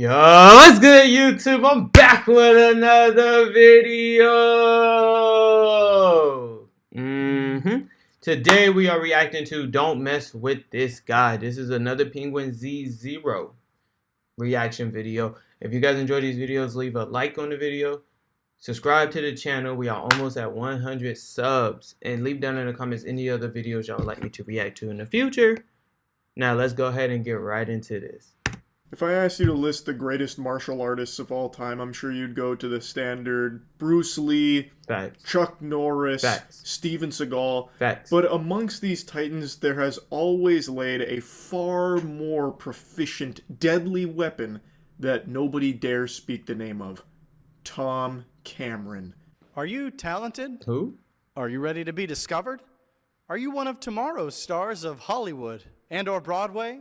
Yo, what's good, YouTube? I'm back with another video. Today we are reacting to Don't Mess With This Guy. This is another Penguin Z0 reaction video. If you guys enjoy these videos, leave a like on the video. Subscribe to the channel. We are almost at 100 subs. And leave down in the comments any other videos y'all would like me to react to in the future. Now let's go ahead and get right into this. If I asked you to list the greatest martial artists of all time, I'm sure you'd go to the standard Bruce Lee, Facts. Chuck Norris, Facts. Steven Seagal. Facts. But amongst these titans, there has always laid a far more proficient, deadly weapon that nobody dares speak the name of. Tom Cameron. Are you talented? Who? Are you ready to be discovered? Are you one of tomorrow's stars of Hollywood and/or Broadway?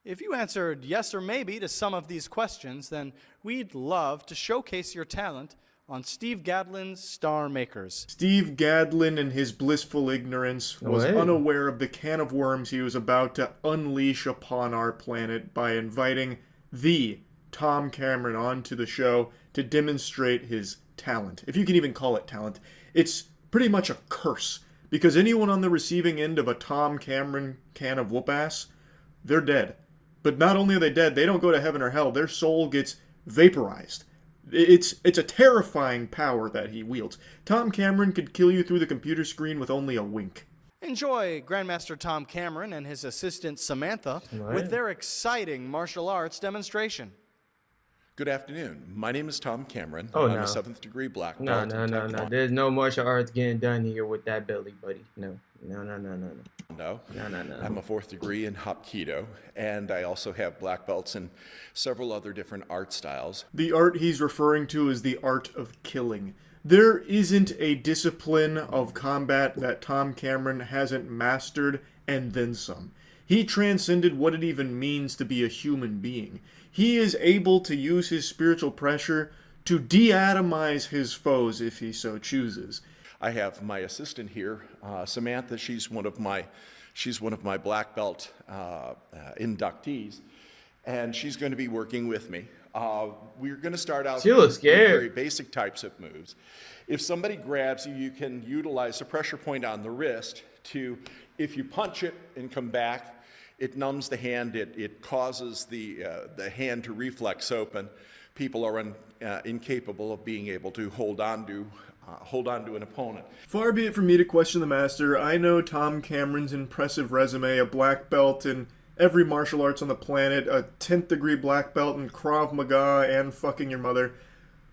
If you answered yes or maybe to some of these questions, then we'd love to showcase your talent on Steve Gadlin's Star Makers. Steve Gadlin, in his blissful ignorance, was unaware of the can of worms he was about to unleash upon our planet by inviting the Tom Cameron onto the show to demonstrate his talent. If you can even call it talent. It's pretty much a curse, because anyone on the receiving end of a Tom Cameron can of whoop-ass, they're dead. But not only are they dead, they don't go to heaven or hell. Their soul gets vaporized. It's a terrifying power that he wields. Tom Cameron could kill you through the computer screen with only a wink. Enjoy Grandmaster Tom Cameron and his assistant Samantha with their exciting martial arts demonstration. Good afternoon. My name is Tom Cameron. Oh, I'm no. a 7th degree black No. belt. There's no martial arts getting done here with that belly, buddy. No. No. No. I'm a 4th degree in Hapkido, and I also have black belts in several other different art styles. The art he's referring to is the art of killing. There isn't a discipline of combat that Tom Cameron hasn't mastered, and then some. He transcended what it even means to be a human being. He is able to use his spiritual pressure to de-atomize his foes if he so chooses. I have my assistant here, Samantha. She's one of my black belt inductees, and she's going to be working with me. We're going to start out with very basic types of moves. If somebody grabs you, you can utilize the pressure point on the wrist to, if you punch it and come back, it numbs the hand. It causes the hand to reflex open. People are incapable of being able to hold on to an opponent. Far be it from me to question the master. I know Tom Cameron's impressive resume, a black belt in every martial arts on the planet, a 10th degree black belt in Krav Maga and fucking your mother.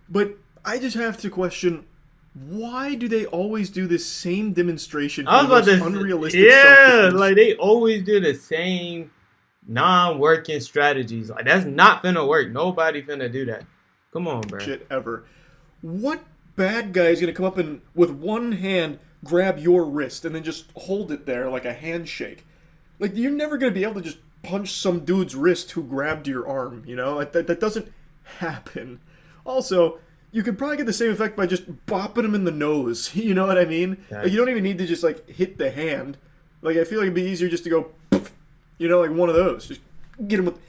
But I just have to question, why do they always do this same demonstration for this unrealistic self-defense? Like they always do the same non-working strategies. Like that's not finna work. Nobody finna do that. Come on, bro. Shit ever. What bad guy is gonna come up and with one hand grab your wrist and then just hold it there like a handshake? Like you're never gonna be able to just punch some dude's wrist who grabbed your arm. You know that doesn't happen. Also, you could probably get the same effect by just bopping him in the nose. You know what I mean? Like, you don't even need to just like hit the hand. Like I feel like it'd be easier just to go, poof, you know, like one of those. Just get him with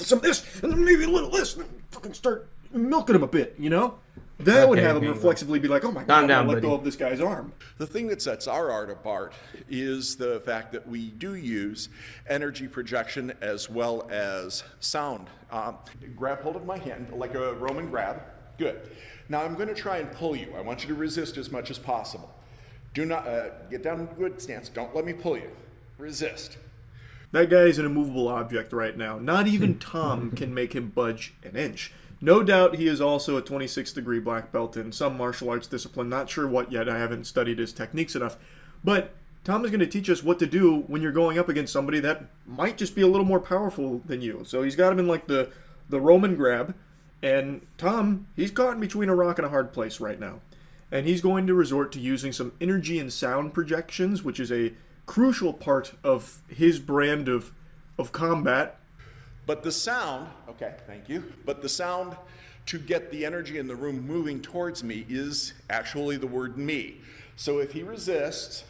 some of this, and then maybe a little of this, and then fucking start milking him a bit. You know? That would have him reflexively be like, oh my god, I'm gonna let go of this guy's arm. The thing that sets our art apart is the fact that we do use energy projection as well as sound. Grab hold of my hand like a Roman grab. Good. Now I'm going to try and pull you. I want you to resist as much as possible. Do not get down in a good stance. Don't let me pull you. Resist. That guy is an immovable object right now. Not even Tom can make him budge an inch. No doubt he is also a 26th degree black belt in some martial arts discipline. Not sure what yet. I haven't studied his techniques enough. But Tom is going to teach us what to do when you're going up against somebody that might just be a little more powerful than you. So he's got him in like the Roman grab. And Tom, he's caught in between a rock and a hard place right now. And he's going to resort to using some energy and sound projections, which is a crucial part of his brand of combat. But the sound, okay, thank you. But the sound to get the energy in the room moving towards me is actually the word me. So if he resists,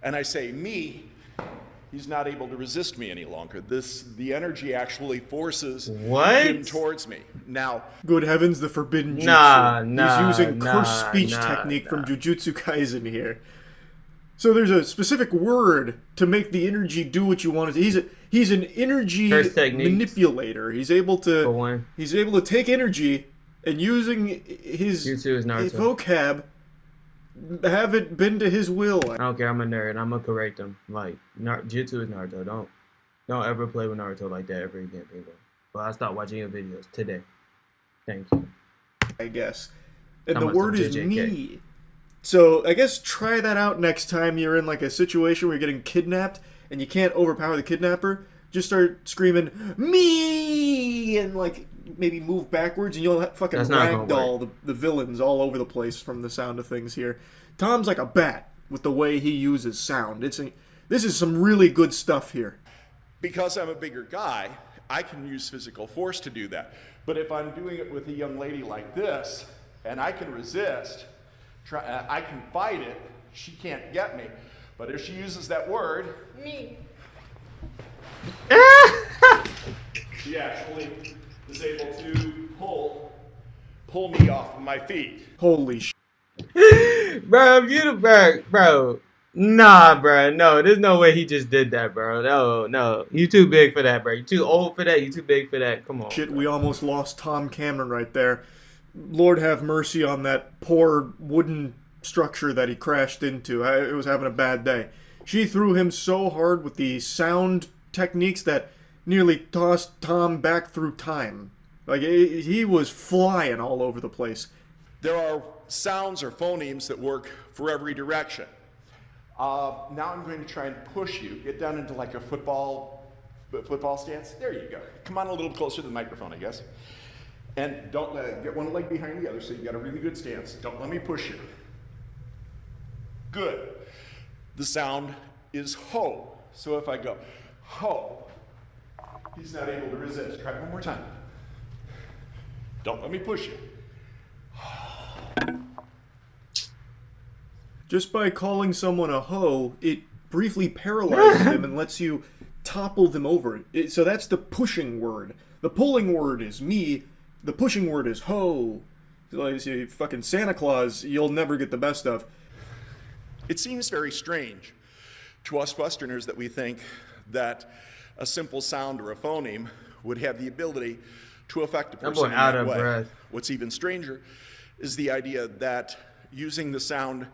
and I say me, He's not able to resist me any longer. The energy actually forces What? him towards me. Now, Good heavens, the forbidden jutsu. He's using cursed speech technique from Jujutsu Kaisen here. So there's a specific word to make the energy do what you want it to. He's an energy manipulator. He's able to take energy and using his vocab, have it bend to his will. I don't care. I'm a nerd. I'm gonna correct him. Like, Jutsu is Naruto. Don't ever play with Naruto like that ever again, people. But I stopped watching your videos today. Thank you. I guess. And the word is me. So I guess try that out next time you're in like a situation where you're getting kidnapped and you can't overpower the kidnapper. Just start screaming me and like maybe move backwards and you'll fucking ragdoll the villains all over the place from the sound of things here. Tom's like a bat with the way he uses sound. This is some really good stuff here. Because I'm a bigger guy, I can use physical force to do that. But if I'm doing it with a young lady like this and I can resist, I can fight it, she can't get me. But if she uses that word, me, she actually is able to pull me off of my feet. Holy shit. Bro, bro. Nah, bro. No, there's no way he just did that, bro. No. You too big for that, bro. You too old for that. You too big for that. Come on. Shit, we almost lost Tom Cameron right there. Lord have mercy on that poor wooden structure that he crashed into. It was having a bad day. She threw him so hard with the sound techniques that nearly tossed Tom back through time. Like, he was flying all over the place. There are sounds or phonemes that work for every direction. Now I'm going to try and push you. Get down into like a football stance. There you go. Come on a little closer to the microphone, I guess. And don't get one leg behind the other so you got a really good stance. Don't let me push you. Good. The sound is ho. So if I go ho, he's not able to resist. Try it one more time. Don't let me push you. Just by calling someone a hoe, it briefly paralyzes them and lets you topple them over. So that's the pushing word. The pulling word is me. The pushing word is ho. Like, say, fucking Santa Claus, you'll never get the best of. It seems very strange to us Westerners that we think that a simple sound or a phoneme would have the ability to affect a person in that way. What's even stranger is the idea that using the sound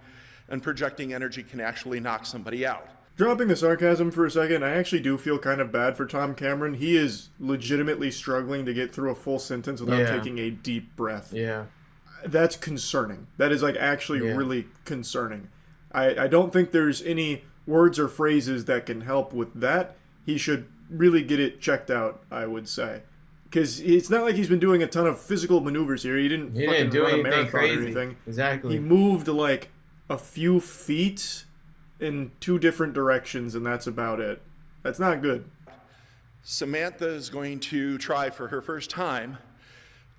and projecting energy can actually knock somebody out. Dropping the sarcasm for a second, I actually do feel kind of bad for Tom Cameron. He is legitimately struggling to get through a full sentence without taking a deep breath. Yeah. That's concerning. That is like actually really concerning. I don't think there's any words or phrases that can help with that. He should really get it checked out, I would say. Because it's not like he's been doing a ton of physical maneuvers here. He didn't do run a marathon crazy. Or anything. Exactly. He moved like a few feet in two different directions, and that's about it. That's not good. Samantha is going to try for her first time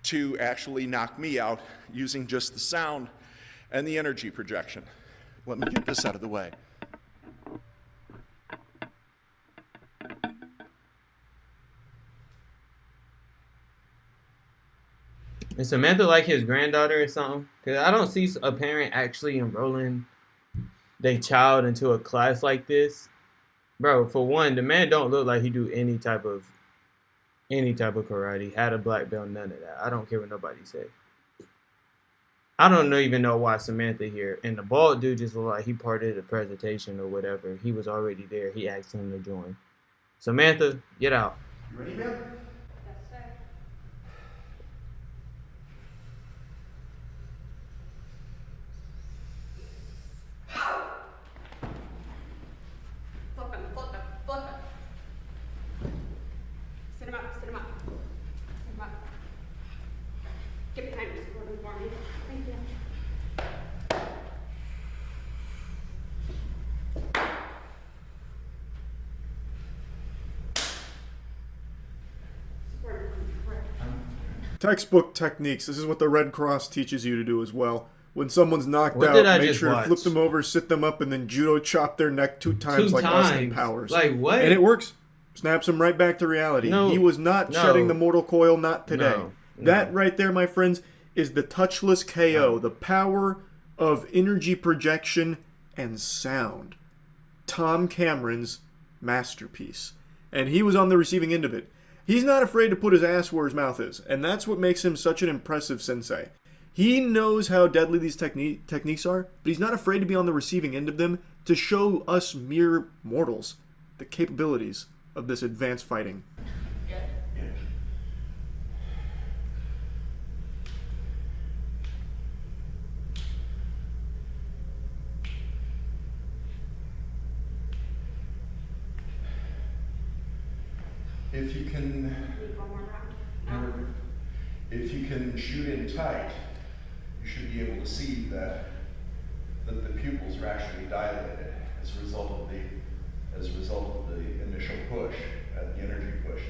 to actually knock me out using just the sound and the energy projection. Let me get this out of the way. Is Samantha like his granddaughter or something? Because I don't see a parent actually enrolling their child into a class like this. Bro, for one, the man don't look like he do any type of karate. Had a black belt, none of that. I don't care what nobody say. I don't even know why Samantha here. And the bald dude just looked like he part of the presentation or whatever. He was already there. He asked him to join. Samantha, get out. You ready, man? Yes, sir. Flip him. Sit him up. Get behind me, Gordon, for me. Thank you. Textbook techniques. This is what the Red Cross teaches you to do as well. When someone's knocked What out, did I make just sure watch? to flip them over, sit them up, and then judo chop their neck 2 times Two like Austin times? Powers. Like what? And it works. Snaps him right back to reality. No, He was not no. shedding the mortal coil, not today. No, no. That right there, my friends, is the touchless KO. The power of energy projection and sound. Tom Cameron's masterpiece. And he was on the receiving end of it. He's not afraid to put his ass where his mouth is. And that's what makes him such an impressive sensei. He knows how deadly these techniques are, but he's not afraid to be on the receiving end of them to show us mere mortals the capabilities of this advanced fighting. If you can, Need one more round. if you can shoot in tight, you should be able to see that the pupils are actually dilated as a result of the initial push, the energy push.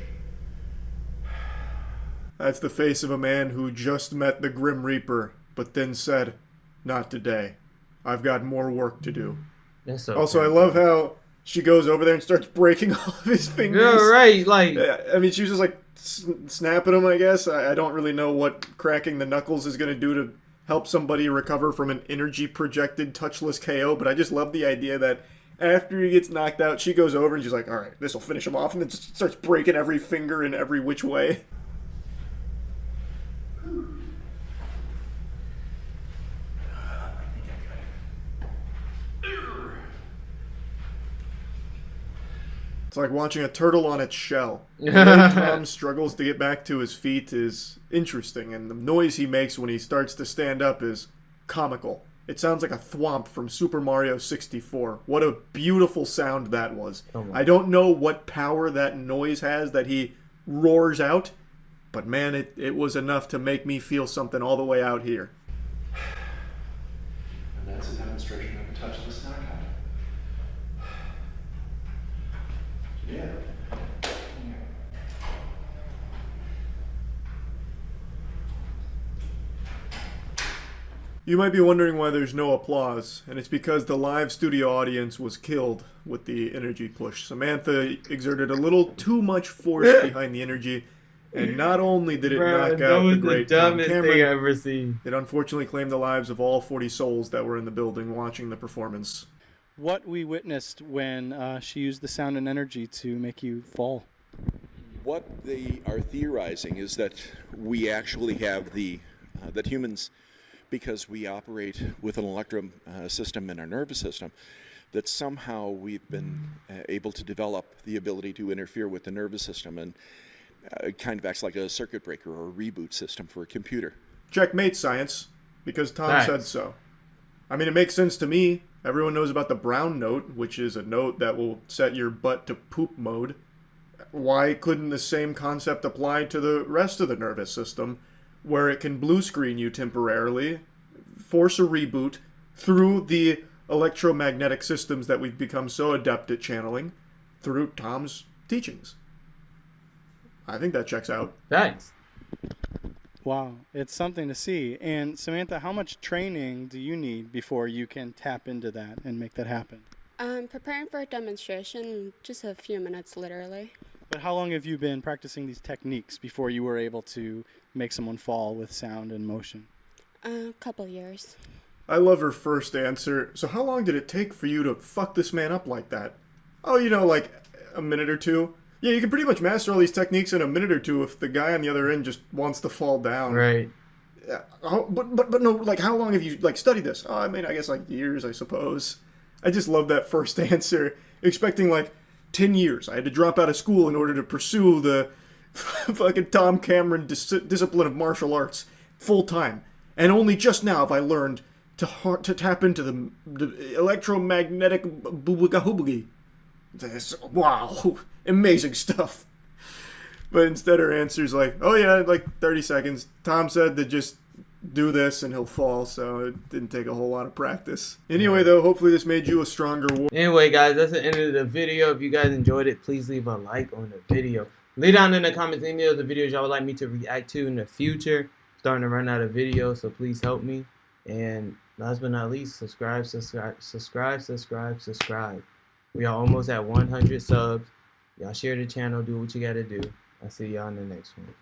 That's the face of a man who just met the Grim Reaper, but then said, "Not today. I've got more work to do." That's so Also, I crazy. love how she goes over there and starts breaking all of his fingers. Yeah, right. Like, I mean, she was just like snapping them, I guess. I don't really know what cracking the knuckles is going to do to help somebody recover from an energy projected touchless KO, but I just love the idea that after he gets knocked out, she goes over and she's like, all right, this will finish him off, and then just starts breaking every finger in every which way. It's like watching a turtle on its shell. The way Tom struggles to get back to his feet is interesting, and the noise he makes when he starts to stand up is comical. It sounds like a thwomp from Super Mario 64. What a beautiful sound that was. Oh my. I don't know what power that noise has that he roars out, but man, it was enough to make me feel something all the way out here. And that's a demonstration of a touchless knockout. Yeah. You might be wondering why there's no applause, and it's because the live studio audience was killed with the energy push. Samantha exerted a little too much force behind the energy, and not only did it knock that out was the great the Tom dumbest thing I've Cameron, ever seen. it unfortunately claimed the lives of all 40 souls that were in the building watching the performance. What we witnessed when she used the sound and energy to make you fall. What they are theorizing is that we actually have that humans, because we operate with an electro system in our nervous system, that somehow we've been able to develop the ability to interfere with the nervous system, and it kind of acts like a circuit breaker or a reboot system for a computer. Checkmate, science, because Tom Facts. said so. I mean, it makes sense to me. Everyone knows about the brown note, which is a note that will set your butt to poop mode. Why couldn't the same concept apply to the rest of the nervous system, where it can blue screen you temporarily, force a reboot through the electromagnetic systems that we've become so adept at channeling through Tom's teachings? I think that checks out. Thanks. Wow, it's something to see. And Samantha, how much training do you need before you can tap into that and make that happen? Preparing for a demonstration, just a few minutes, literally. But how long have you been practicing these techniques before you were able to make someone fall with sound and motion? A couple years. I love her first answer. So how long did it take for you to fuck this man up like that? Oh, like a minute or two? Yeah, you can pretty much master all these techniques in a minute or two if the guy on the other end just wants to fall down. Right. Yeah. But no, like, how long have you, studied this? Oh, I mean, I guess, years, I suppose. I just love that first answer. Expecting, 10 years. I had to drop out of school in order to pursue the fucking Tom Cameron discipline of martial arts full time. And only just now have I learned to tap into the electromagnetic boogie. Wow, amazing stuff. But instead her answer's oh yeah, 30 seconds. Tom said to just do this and he'll fall, so it didn't take a whole lot of practice. Anyway though, hopefully this made you a stronger warrior. Anyway, guys, that's the end of the video. If you guys enjoyed it, please leave a like on the video. Leave down in the comments any of the videos y'all would like me to react to in the future. Starting to run out of videos, so please help me. And last but not least, subscribe. We are almost at 100 subs. Y'all share the channel, do what you gotta do. I'll see y'all in the next one.